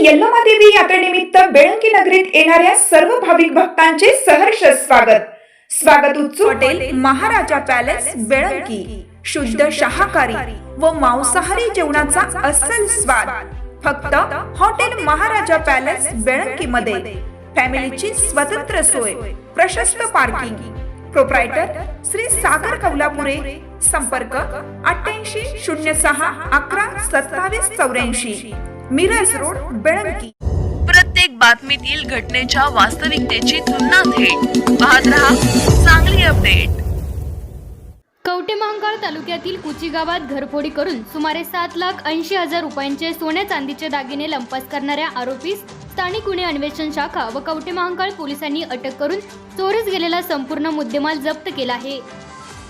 यल्लमादेवी यात्रेनिमित्त बेळंकी नगरीत येणाऱ्या सर्व भाविक भक्तांचे सहर्ष स्वागत उत्सुक हॉटेल महाराजा पॅलेस बेळंकी शुद्ध शाकाहारी व मांसाहारी जेवणाचा अस्सल स्वाद फक्त हॉटेल महाराजा पॅलेस बेळंकी मध्ये फॅमिलीची स्वतंत्र सोय, प्रशस्त पार्किंग, प्रोप्रायटर श्री सागर कौलापुरे, संपर्क 88 06 11 27 84, मिरज रोड बेळंकी। प्रत्येक बातमीतील घटनेच्या वास्तविकतेची तुलना थेट पाहत रहा चांगली अपडेट। कवठेमहांकाळ तालुक्यातील कुची गावात घरफोडी करून सुमारे 7,80,000 रुपयांचे सोने चांदीचे दागिने लंपास करणाऱ्या आरोपीस स्थानिक गुन्हे अन्वेषण शाखा व कवठेमहांकाळ पोलिसांनी अटक करून चोरीस गेलेला संपूर्ण मुद्देमाल जप्त केला आहे।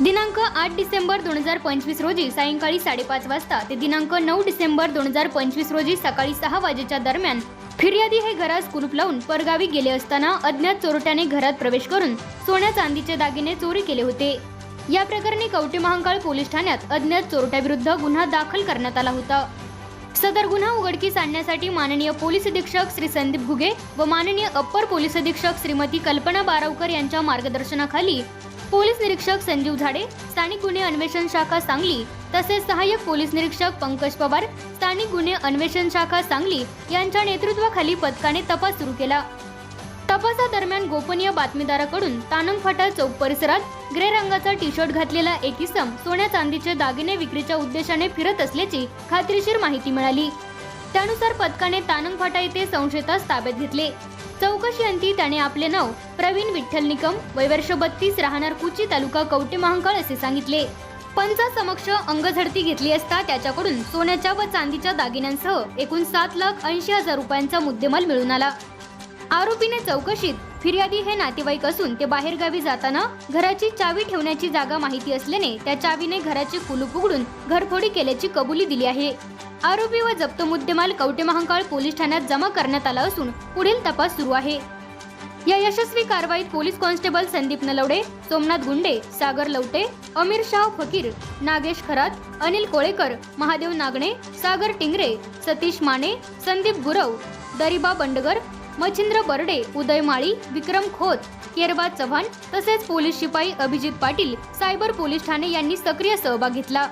दिनांक 8 डिसेंबर 2025 रोजी सायंकाळी 5:30 वाजता ते दिनांक 9 डिसेंबर 2025 रोजी सकाळी 6 वाजेच्या दरम्यान फिर्यादी हे घरास कुलूप लावून परगावी गेले असताना अज्ञात चोरट्याने घरात प्रवेश करून सोन्या चांदीचे दागिने चोरी केले होते। या प्रकरणी कवठेमहांकाळ पोलीस ठाण्यात अज्ञात चोरट्याविरुद्ध गुन्हा दाखल करण्यात आला होता। सदर गुन्हा उघडकीस आणण्यासाठी माननीय पोलीस अधीक्षक श्री संदीप घुगे व माननीय अप्पर पोलीस अधीक्षक श्रीमती कल्पना बारावकर यांच्या मार्गदर्शनाखाली पोलीस निरीक्षक संजीव झाडे, स्थानिक गुन्हे अन्वेषण शाखा सांगली तसेच सहाय्यक पोलीस निरीक्षक पंकज पवार, स्थानिक गुन्हे अन्वेषण शाखा सांगली यांच्या नेतृत्वाखाली पथकाने तपास सुरू केला। तपासादरम्यान गोपनीय बातमीदाराकडून तानंगफाटा चौक परिसरात ग्रे रंगाचा टी शर्ट घातलेला एक इसम सोन्या चांदीचे दागिने विक्रीच्या उद्देशाने फिरत असल्याची खात्रीशीर माहिती मिळाली। त्यानुसार पथकाने तानंगफाटा येथे संशयितास ताब्यात घेतले। चौकशी अंती त्याने आपले नाव प्रवीण विठ्ठल निकम, वय वर्ष 32, राहणार कुची, तालुका कवठेमहांकाळ असे सांगितले। पंचासमक्ष अंगझडती घेतली असता त्याच्याकडून सोन्याच्या व चांदीच्या दागिन्यांसह एकूण 7,80,000 रुपयांचा मुद्देमाल मिळून आला। आरोपीने चौकशीत फिर्यादी हे नातेवाईक असून ते बाहेरगावी जाताना घराची चावी ठेवण्याची जागा माहिती असल्याने त्या चावीने घराचे कुलूप उघडून घरफोडी केल्याची कबुली दिली आहे। आरोपी व जप्त मुद्देमाल कवठेमहांकाळ पोलीस ठाण्यात जमा करण्यात आला असून पुढील तपास सुरू आहे। या यशस्वी कारवाईत पोलीस कॉन्स्टेबल संदीप नलवडे, सोमनाथ गुंडे, सागर लवटे, अमीर शाह फकीर, नागेश खरात, अनिल कोळेकर, महादेव नागणे, सागर टिंगरे, सतीश माने, संदीप गुरव, दरिबा बंडगर, मच्छिंद्र बर्डे, उदय माळी, विक्रम खोत, केरबा चव्हाण तसेच पोलीस शिपाई अभिजित पाटील, सायबर पोलीस ठाणे यांनी सक्रिय सहभाग घेतला।